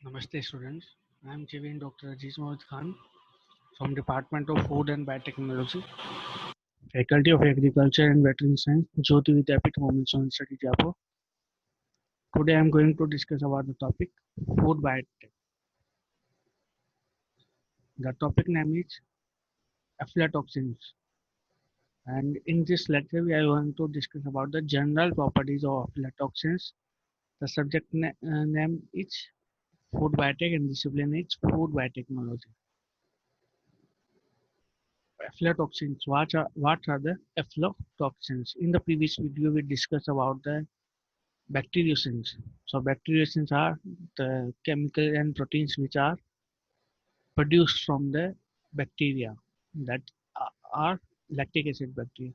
Namaste students, I am Chivin Dr. Aziz Mohit Khan from Department of Food and Biotechnology, Faculty of Agriculture and Veterinary Science, Jyoti Vidyapit, Women's University, Jaipur. Today I am going to discuss about the topic food biotech. The topic name is aflatoxins, and in this lecture we are going to discuss about the general properties of aflatoxins. The subject name is food biotech and discipline is food biotechnology. Aflatoxins. What are the aflatoxins? In the previous video, we discussed about the bacteriocins. So bacteriocins are the chemical and proteins which are produced from the bacteria that are lactic acid bacteria.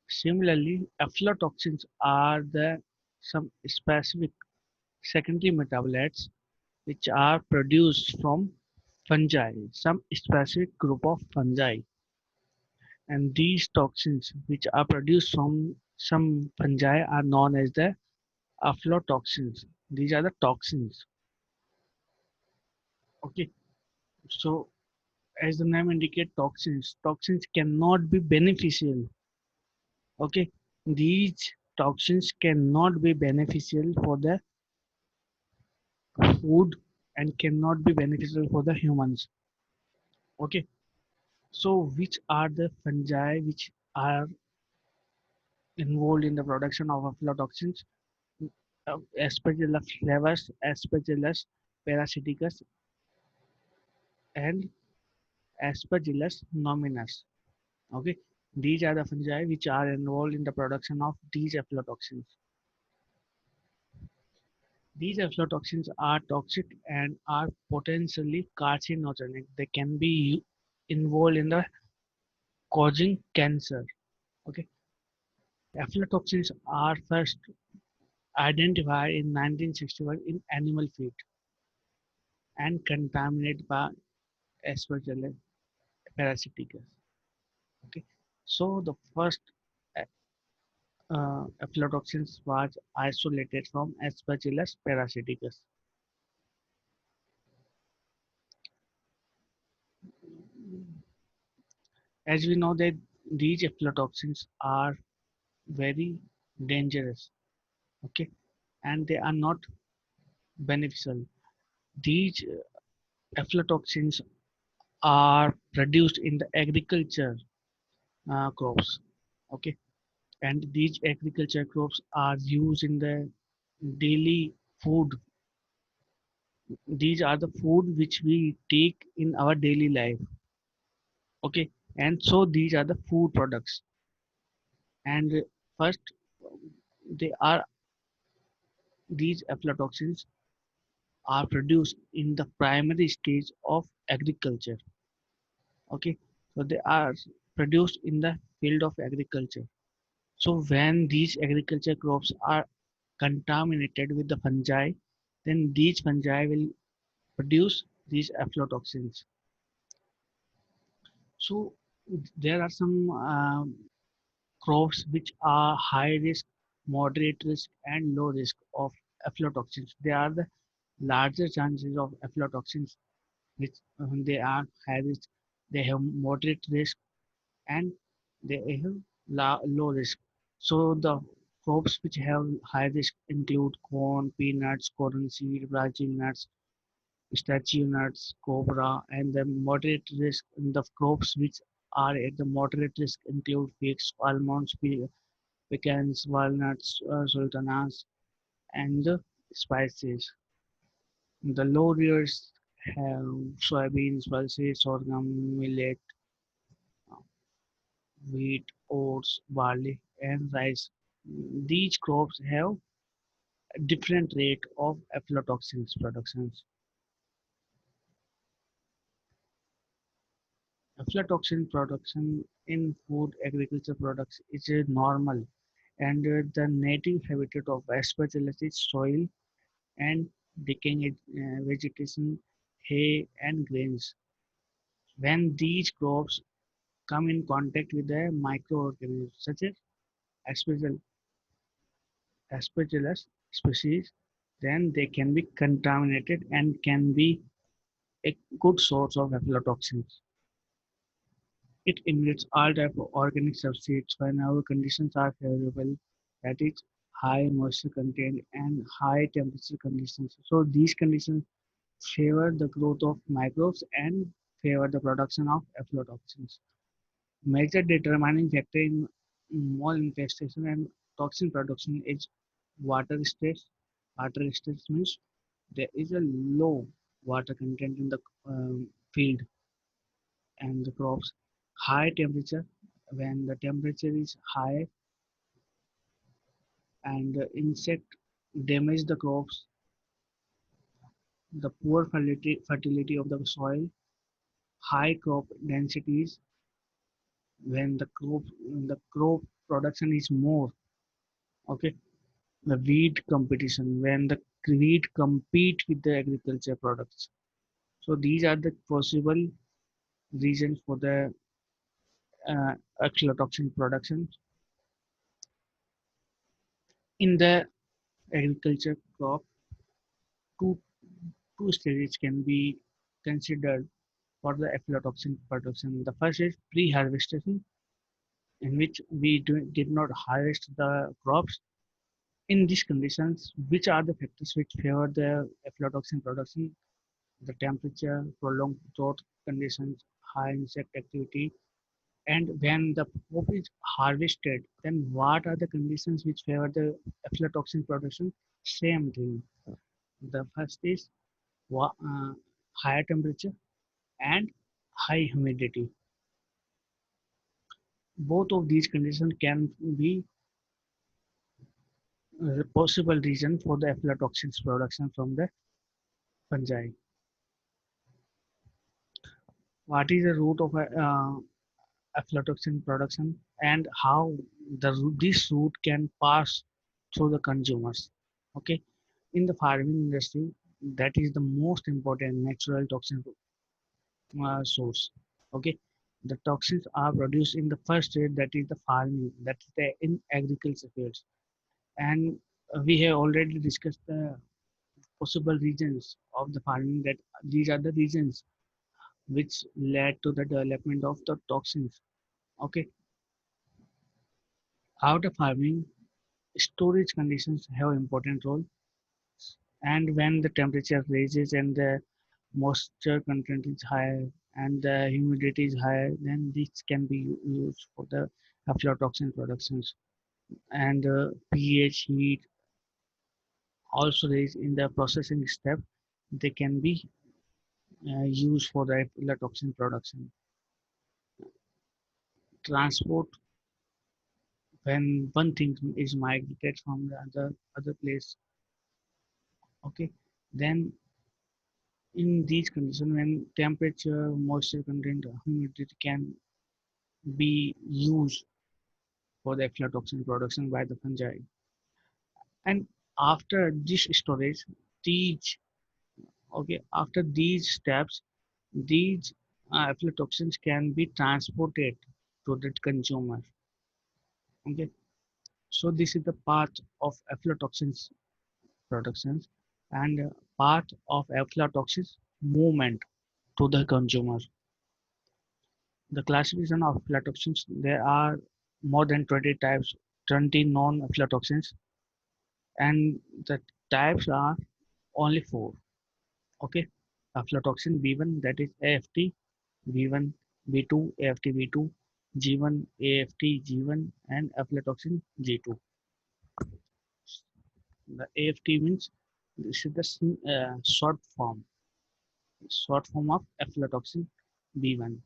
Similarly, aflatoxins are the some specific secondary metabolites which are produced from fungi, some specific group of fungi. And these toxins which are produced from some fungi are known as the aflatoxins. These are the toxins. Okay, so as the name indicates, toxins cannot be beneficial. Okay, these toxins cannot be beneficial for the food and cannot be beneficial for the humans. Okay, so which are the fungi which are involved in the production of aflatoxins? Aspergillus flavus, Aspergillus parasiticus, and Aspergillus nomimus. Okay, these are the fungi which are involved in the production of these aflatoxins. These aflatoxins are toxic and are potentially carcinogenic. They can be involved in the causing cancer. Okay, aflatoxins are first identified in 1961 in animal feed and contaminated by Aspergillus parasiticus. Okay, so the first aflatoxins was isolated from Aspergillus parasiticus. As we know that these aflatoxins are very dangerous, okay, and they are not beneficial. These aflatoxins are produced in the agriculture crops, okay, and these agriculture crops are used in the daily food. These are the food which we take in our daily life, okay, and so these are the food products. And first, they are these aflatoxins are produced in the primary stage of agriculture, okay, so they are produced in the field of agriculture. So when these agriculture crops are contaminated with the fungi, then these fungi will produce these aflatoxins. So there are some crops which are high risk, moderate risk, and low risk of aflatoxins. They are the larger chances of aflatoxins, which they are high risk, they have moderate risk, and they have low risk. So the crops which have high risk include corn, peanuts, cottonseed, Brazil nuts, pistachio nuts, cobra, and the moderate risk in the crops which are at the moderate risk include figs, almonds, pecans, walnuts, sultanas, and the spices. The low risk have soybeans, pulses, sorghum, millet, wheat, oats, barley, and rice. These crops have a different rate of aflatoxins productions. Aflatoxin production in food agriculture products is normal, and the native habitat of Aspergillus is soil and decaying vegetation, hay, and grains. When these crops come in contact with the microorganisms such as Aspergillus species, then they can be contaminated and can be a good source of aflatoxins. It emits all type of organic substrates when our conditions are favorable, that is high moisture content and high temperature conditions. So these conditions favor the growth of microbes and favor the production of aflatoxins. Major determining factor in mold infestation and toxin production is water stress. Water stress means there is a low water content in the field and the crops. High temperature, when the temperature is high and the insect damage the crops, the poor fertility of the soil, high crop densities, when the crop production is more, okay, the weed competition, when the weed compete with the agriculture products. So these are the possible reasons for the uh, aflatoxin production in the agriculture crop. Two stages can be considered for the aflatoxin production. The first is pre-harvestation, in which we did not harvest the crops. In these conditions, which are the factors which favor the aflatoxin production? The temperature, prolonged drought conditions, high insect activity, and when the crop is harvested, then what are the conditions which favor the aflatoxin production? Same thing. The first is higher temperature and high humidity. Both of these conditions can be a possible reason for the aflatoxins production from the fungi. What is the root of aflatoxin production and how this route can pass through the consumers? Okay, in the farming industry, that is the most important natural toxin source. Okay, the toxins are produced in the first stage, that is the farming, that is the in agriculture fields, and we have already discussed the possible regions of the farming, that these are the regions which led to the development of the toxins. Okay, after farming, storage conditions have important role, and when the temperature rises and the moisture content is high and the humidity is high, then this can be used for the aflatoxin productions. And pH, heat also raised in the processing step, they can be used for the aflatoxin production. Transport, when one thing is migrated from the other place, okay, then in these conditions, when temperature, moisture content, humidity can be used for the aflatoxin production by the fungi. And after this storage, these after these steps, these aflatoxins can be transported to the consumer. Okay, so this is the path of aflatoxins productions and path of aflatoxins movement to the consumer. The classification of aflatoxins, there are more than 20 types, 20 known aflatoxins, and the types are only four. Okay, aflatoxin B1, that is AFT B1, B2 AFT B2, G1 AFT G1, and aflatoxin G2. The AFT means this is the short form of aflatoxin B1.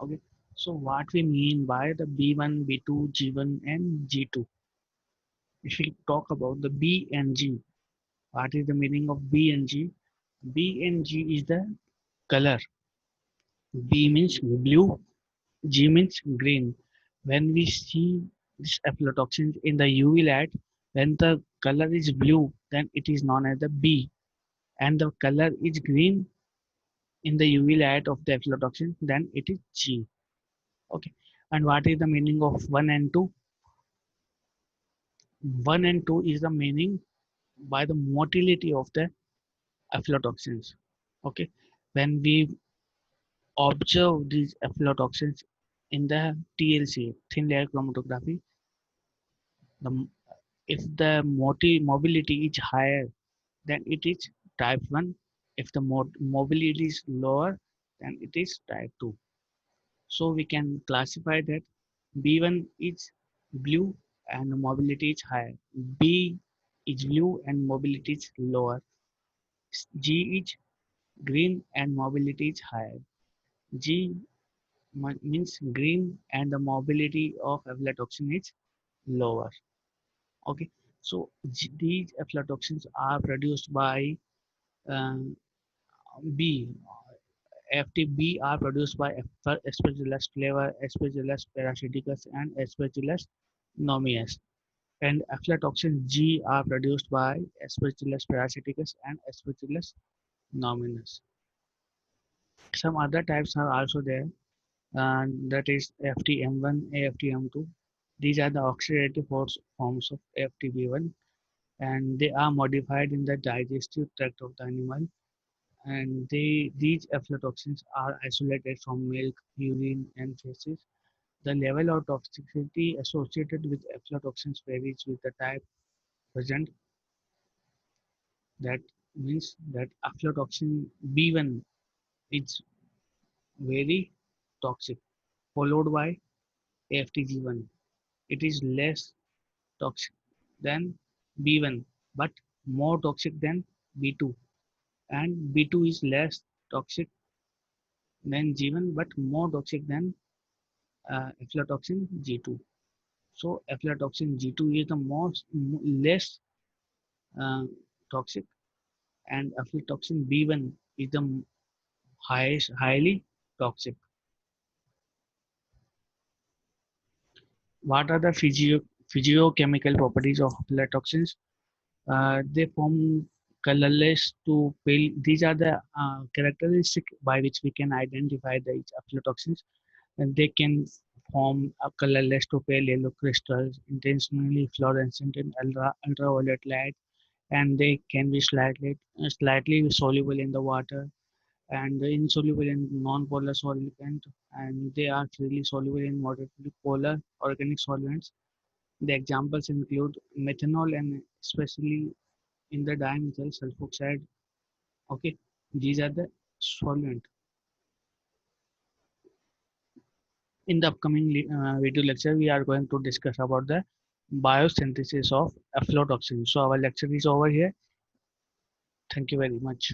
Okay, so what we mean by the B1, B2, G1, and G2? If we talk about the B and G, what is the meaning of B and G? B and G is the color. B means blue, G means green. When we see this aflatoxin in the UV light, when the color is blue, then it is known as the B, and the color is green in the UV light of the aflatoxin, then it is G. Okay, and what is the meaning of 1 and 2? 1 and 2 is the meaning. by the motility of the aflatoxins. Okay, when we observe these aflatoxins in the TLC, thin layer chromatography, the if the mobility is higher, then it is type 1. If the mobility is lower, then it is type 2. So we can classify that B1 is blue and mobility is higher. B is blue and mobility is lower. G is green and mobility is higher. G means green and the mobility of aflatoxin is lower. Okay, so these aflatoxins are produced by um, B. FTB are produced by Aspergillus flavor, Aspergillus parasiticus, and Aspergillus nomeus. And aflatoxin G are produced by Aspergillus parasiticus and Aspergillus nominus. Some other types are also there, and that is FTM1, AFTM2. These are the oxidative forms of FTB1, and they are modified in the digestive tract of the animal. And these aflatoxins are isolated from milk, urine, and feces. The level of toxicity associated with aflatoxins varies with the type present. That means that aflatoxin B1 is very toxic, followed by AFTG1. It is less toxic than B1, but more toxic than B2. And B2 is less toxic than G1, but more toxic than aflatoxin G2. So aflatoxin G2 is the less uh, toxic, and aflatoxin B1 is the highly toxic. What are the physiochemical properties of aflatoxins? They form colorless to pale. These are the characteristic by which we can identify the aflatoxins, and they can form a colorless to pale yellow crystals, intentionally fluorescent in ultraviolet light, and they can be slightly soluble in the water and insoluble in non-polar solvent, and they are freely soluble in moderately polar organic solvents. The examples include methanol and especially in the dimethyl sulfoxide. Okay, these are the solvent. In the upcoming video lecture, we are going to discuss about the biosynthesis of aflatoxin. So our lecture is over here. Thank you very much.